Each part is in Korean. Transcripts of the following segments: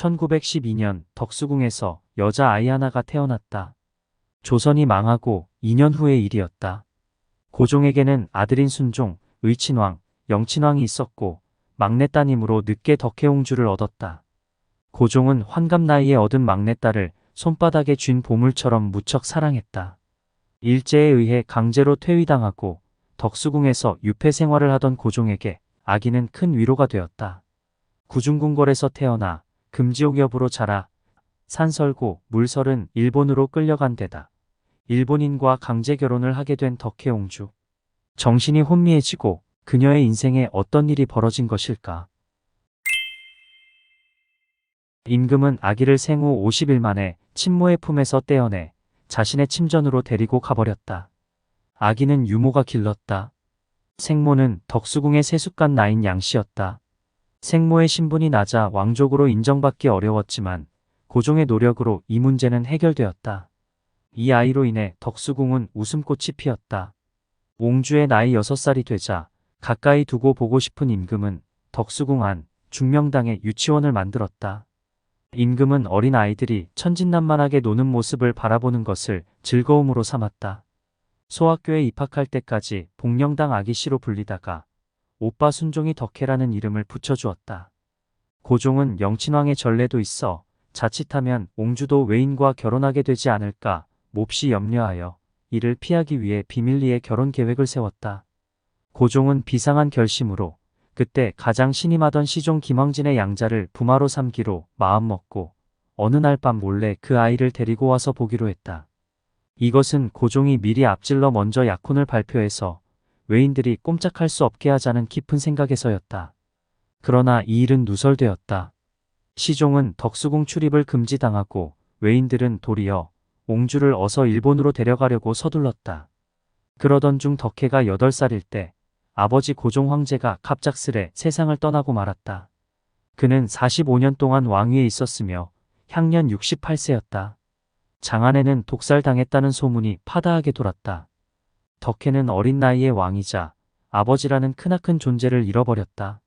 1912년 덕수궁에서 여자아이 하나가 태어났다. 조선이 망하고 2년 후의 일이었다. 고종에게는 아들인 순종, 의친왕, 영친왕이 있었고 막내 따님으로 늦게 덕혜옹주를 얻었다. 고종은 환갑 나이에 얻은 막내딸을 손바닥에 쥔 보물처럼 무척 사랑했다. 일제에 의해 강제로 퇴위당하고 덕수궁에서 유폐 생활을 하던 고종에게 아기는 큰 위로가 되었다. 구중궁궐에서 태어나 금지옥엽으로 자라 산설고 물설은 일본으로 끌려간 데다 일본인과 강제 결혼을 하게 된 덕혜옹주. 정신이 혼미해지고 그녀의 인생에 어떤 일이 벌어진 것일까? 임금은 아기를 생후 50일 만에 친모의 품에서 떼어내 자신의 침전으로 데리고 가버렸다. 아기는 유모가 길렀다. 생모는 덕수궁의 세숫간 나인 양씨였다. 생모의 신분이 낮아 왕족으로 인정받기 어려웠지만 고종의 노력으로 이 문제는 해결되었다. 이 아이로 인해 덕수궁은 웃음꽃이 피었다. 옹주의 나이 6살이 되자 가까이 두고 보고 싶은 임금은 덕수궁 안 중명당에 유치원을 만들었다. 임금은 어린 아이들이 천진난만하게 노는 모습을 바라보는 것을 즐거움으로 삼았다. 소학교에 입학할 때까지 복령당 아기씨로 불리다가 오빠 순종이 덕혜라는 이름을 붙여주었다. 고종은 영친왕의 전례도 있어 자칫하면 옹주도 외인과 결혼하게 되지 않을까 몹시 염려하여 이를 피하기 위해 비밀리에 결혼 계획을 세웠다. 고종은 비상한 결심으로 그때 가장 신임하던 시종 김황진의 양자를 부마로 삼기로 마음먹고 어느 날 밤 몰래 그 아이를 데리고 와서 보기로 했다. 이것은 고종이 미리 앞질러 먼저 약혼을 발표해서 외인들이 꼼짝할 수 없게 하자는 깊은 생각에서였다. 그러나 이 일은 누설되었다. 시종은 덕수궁 출입을 금지당하고 외인들은 도리어 옹주를 어서 일본으로 데려가려고 서둘렀다. 그러던 중 덕혜가 8살일 때 아버지 고종 황제가 갑작스레 세상을 떠나고 말았다. 그는 45년 동안 왕위에 있었으며 향년 68세였다. 장안에는 독살당했다는 소문이 파다하게 돌았다. 덕혜는 어린 나이에 왕이자 아버지라는 크나큰 존재를 잃어버렸다.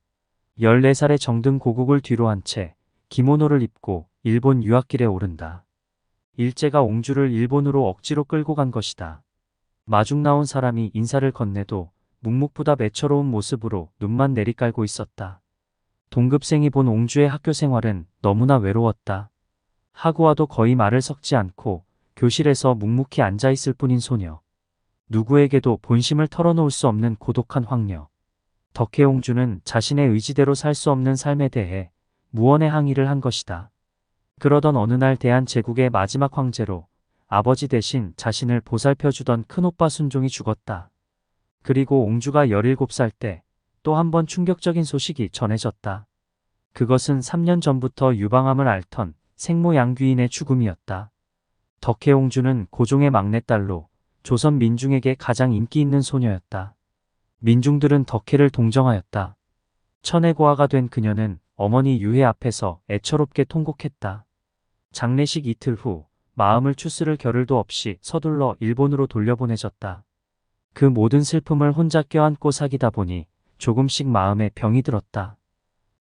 14살의 정등 고국을 뒤로 한 채 기모노를 입고 일본 유학길에 오른다. 일제가 옹주를 일본으로 억지로 끌고 간 것이다. 마중 나온 사람이 인사를 건네도 묵묵부답 애처로운 모습으로 눈만 내리깔고 있었다. 동급생이 본 옹주의 학교 생활은 너무나 외로웠다. 하고와도 거의 말을 섞지 않고 교실에서 묵묵히 앉아있을 뿐인 소녀. 누구에게도 본심을 털어놓을 수 없는 고독한 황녀. 덕혜옹주는 자신의 의지대로 살 수 없는 삶에 대해 무언의 항의를 한 것이다. 그러던 어느 날 대한제국의 마지막 황제로 아버지 대신 자신을 보살펴주던 큰오빠 순종이 죽었다. 그리고 옹주가 17살 때 또 한 번 충격적인 소식이 전해졌다. 그것은 3년 전부터 유방암을 앓던 생모 양귀인의 죽음이었다. 덕혜옹주는 고종의 막내딸로 조선 민중에게 가장 인기 있는 소녀였다. 민중들은 덕혜를 동정하였다. 천혜고아가 된 그녀는 어머니 유해 앞에서 애처롭게 통곡했다. 장례식 이틀 후 마음을 추스를 겨를도 없이 서둘러 일본으로 돌려보내졌다. 그 모든 슬픔을 혼자 껴안고 사귀다 보니 조금씩 마음에 병이 들었다.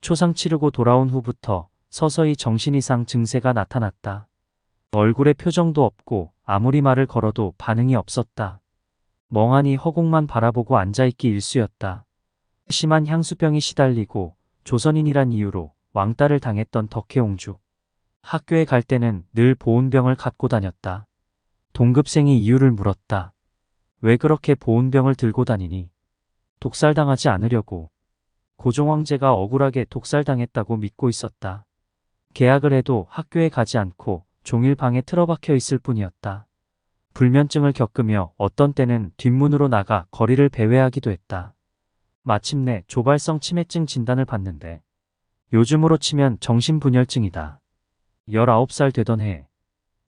초상 치르고 돌아온 후부터 서서히 정신 이상 증세가 나타났다. 얼굴에 표정도 없고 아무리 말을 걸어도 반응이 없었다. 멍하니 허공만 바라보고 앉아있기 일쑤였다. 심한 향수병이 시달리고 조선인이란 이유로 왕따를 당했던 덕혜옹주. 학교에 갈 때는 늘 보온병을 갖고 다녔다. 동급생이 이유를 물었다. 왜 그렇게 보온병을 들고 다니니? 독살당하지 않으려고. 고종 황제가 억울하게 독살당했다고 믿고 있었다. 계약을 해도 학교에 가지 않고 종일 방에 틀어박혀 있을 뿐이었다. 불면증을 겪으며 어떤 때는 뒷문으로 나가 거리를 배회하기도 했다. 마침내 조발성 치매증 진단을 받는데 요즘으로 치면 정신분열증이다. 19살 되던 해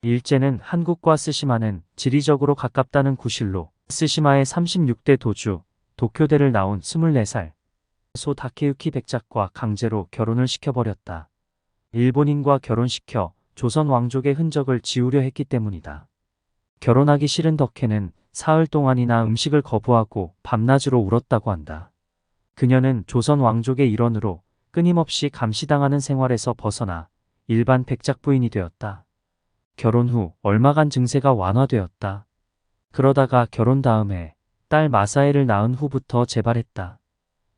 일제는 한국과 스시마는 지리적으로 가깝다는 구실로 스시마의 36대 도주 도쿄대를 나온 24살 소 다케유키 백작과 강제로 결혼을 시켜버렸다. 일본인과 결혼시켜 조선 왕족의 흔적을 지우려 했기 때문이다. 결혼하기 싫은 덕혜는 사흘 동안이나 음식을 거부하고 밤낮으로 울었다고 한다. 그녀는 조선 왕족의 일원으로 끊임없이 감시당하는 생활에서 벗어나 일반 백작 부인이 되었다. 결혼 후 얼마간 증세가 완화되었다. 그러다가 결혼 다음에 딸 마사에를 낳은 후부터 재발했다.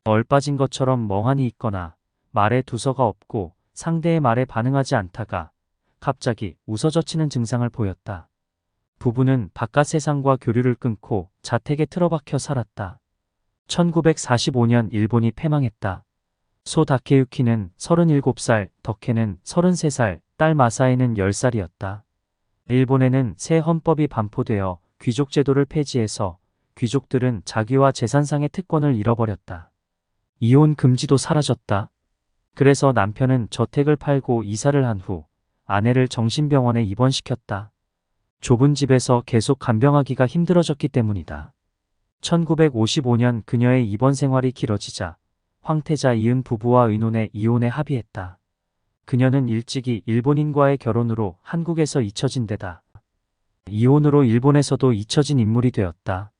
얼빠진 것처럼 멍하니 있거나 말에 두서가 없고 상대의 말에 반응하지 않다가 갑자기 웃어젖히는 증상을 보였다. 부부는 바깥 세상과 교류를 끊고 자택에 틀어박혀 살았다. 1945년 일본이 패망했다. 소 다케유키는 37살, 덕케는 33살, 딸 마사에는 10살이었다. 일본에는 새 헌법이 반포되어 귀족 제도를 폐지해서 귀족들은 자기와 재산상의 특권을 잃어버렸다. 이혼 금지도 사라졌다. 그래서 남편은 저택을 팔고 이사를 한 후 아내를 정신병원에 입원시켰다. 좁은 집에서 계속 간병하기가 힘들어졌기 때문이다. 1955년 그녀의 입원 생활이 길어지자 황태자 이은 부부와 의논해 이혼에 합의했다. 그녀는 일찍이 일본인과의 결혼으로 한국에서 잊혀진 데다 이혼으로 일본에서도 잊혀진 인물이 되었다.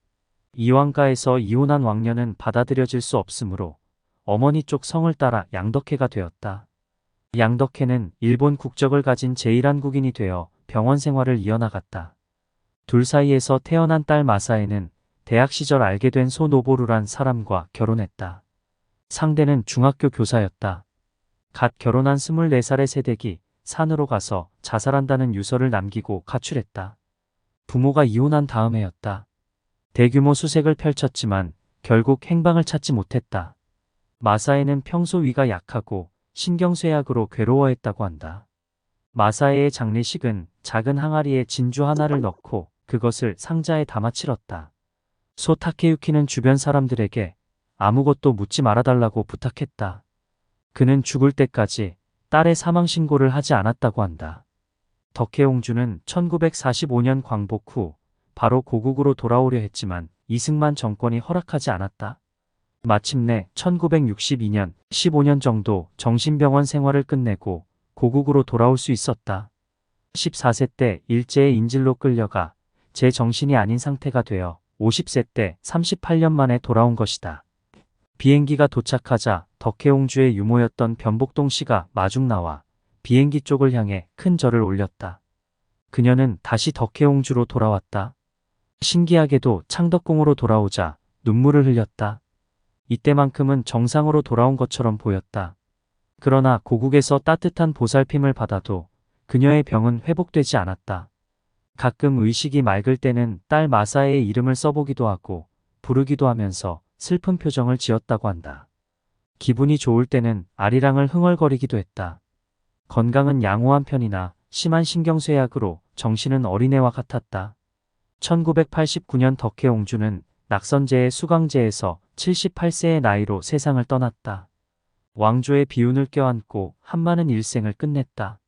이왕가에서 이혼한 왕녀는 받아들여질 수 없으므로 어머니 쪽 성을 따라 양덕혜가 되었다. 양덕혜는 일본 국적을 가진 제1한국인이 되어 병원 생활을 이어나갔다. 둘 사이에서 태어난 딸 마사에는 대학 시절 알게 된 소노보루란 사람과 결혼했다. 상대는 중학교 교사였다. 갓 결혼한 24살의 새댁이 산으로 가서 자살한다는 유서를 남기고 가출했다. 부모가 이혼한 다음 해였다. 대규모 수색을 펼쳤지만 결국 행방을 찾지 못했다. 마사에는 평소 위가 약하고 신경쇠약으로 괴로워했다고 한다. 마사에의 장례식은 작은 항아리에 진주 하나를 넣고 그것을 상자에 담아 치렀다. 소 타케유키는 주변 사람들에게 아무것도 묻지 말아달라고 부탁했다. 그는 죽을 때까지 딸의 사망 신고를 하지 않았다고 한다. 덕혜옹주는 1945년 광복 후 바로 고국으로 돌아오려 했지만 이승만 정권이 허락하지 않았다. 마침내 1962년 15년 정도 정신병원 생활을 끝내고 고국으로 돌아올 수 있었다. 14세 때 일제의 인질로 끌려가 제 정신이 아닌 상태가 되어 50세 때 38년 만에 돌아온 것이다. 비행기가 도착하자 덕혜옹주의 유모였던 변복동 씨가 마중 나와 비행기 쪽을 향해 큰 절을 올렸다. 그녀는 다시 덕혜옹주로 돌아왔다. 신기하게도 창덕궁으로 돌아오자 눈물을 흘렸다. 이때만큼은 정상으로 돌아온 것처럼 보였다. 그러나 고국에서 따뜻한 보살핌을 받아도 그녀의 병은 회복되지 않았다. 가끔 의식이 맑을 때는 딸 마사에의 이름을 써보기도 하고 부르기도 하면서 슬픈 표정을 지었다고 한다. 기분이 좋을 때는 아리랑을 흥얼거리기도 했다. 건강은 양호한 편이나 심한 신경쇠약으로 정신은 어린애와 같았다. 1989년 덕혜옹주는 낙선제의 수강제에서 78세의 나이로 세상을 떠났다. 왕조의 비운을 껴안고 한많은 일생을 끝냈다.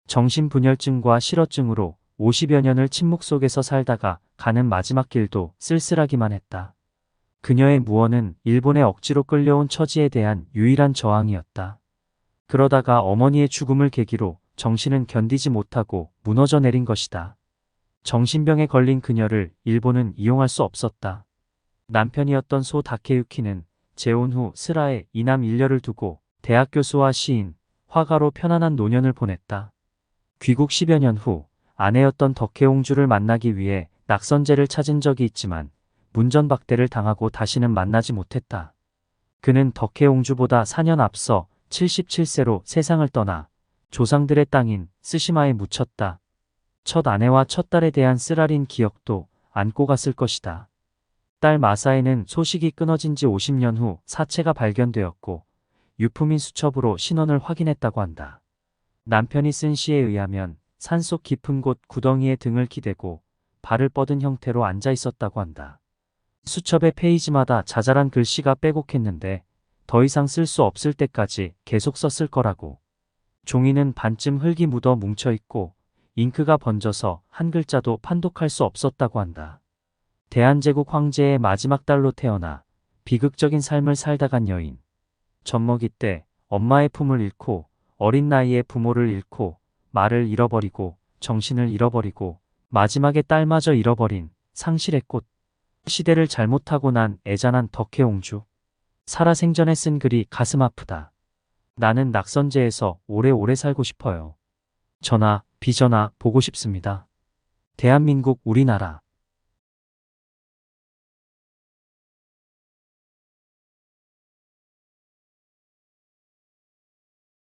정신분열증과 실어증으로 50여 년을 침묵 속에서 살다가 가는 마지막 길도 쓸쓸하기만 했다. 그녀의 무언은 일본에 억지로 끌려온 처지에 대한 유일한 저항이었다. 그러다가 어머니의 죽음을 계기로 정신은 견디지 못하고 무너져 내린 것이다. 정신병에 걸린 그녀를 일본은 이용할 수 없었다. 남편이었던 소 다케유키는 재혼 후 스라에 이남 일녀를 두고 대학 교수와 시인, 화가로 편안한 노년을 보냈다. 귀국 10여 년 후 아내였던 덕혜옹주를 만나기 위해 낙선제를 찾은 적이 있지만 문전박대를 당하고 다시는 만나지 못했다. 그는 덕혜옹주보다 4년 앞서 77세로 세상을 떠나 조상들의 땅인 쓰시마에 묻혔다. 첫 아내와 첫 딸에 대한 쓰라린 기억도 안고 갔을 것이다. 딸 마사에는 소식이 끊어진 지 50년 후 사체가 발견되었고 유품인 수첩으로 신원을 확인했다고 한다. 남편이 쓴 시에 의하면 산속 깊은 곳 구덩이에 등을 기대고 발을 뻗은 형태로 앉아 있었다고 한다. 수첩의 페이지마다 자잘한 글씨가 빼곡했는데 더 이상 쓸 수 없을 때까지 계속 썼을 거라고. 종이는 반쯤 흙이 묻어 뭉쳐있고 잉크가 번져서 한 글자도 판독할 수 없었다고 한다. 대한제국 황제의 마지막 딸로 태어나 비극적인 삶을 살다 간 여인. 젖먹이 때 엄마의 품을 잃고 어린 나이에 부모를 잃고 말을 잃어버리고 정신을 잃어버리고 마지막에 딸마저 잃어버린 상실의 꽃. 시대를 잘못하고 난 애잔한 덕혜옹주. 살아생전에 쓴 글이 가슴 아프다. 나는 낙선제에서 오래오래 살고 싶어요. 전하, 비전하, 보고 싶습니다. 대한민국 우리나라.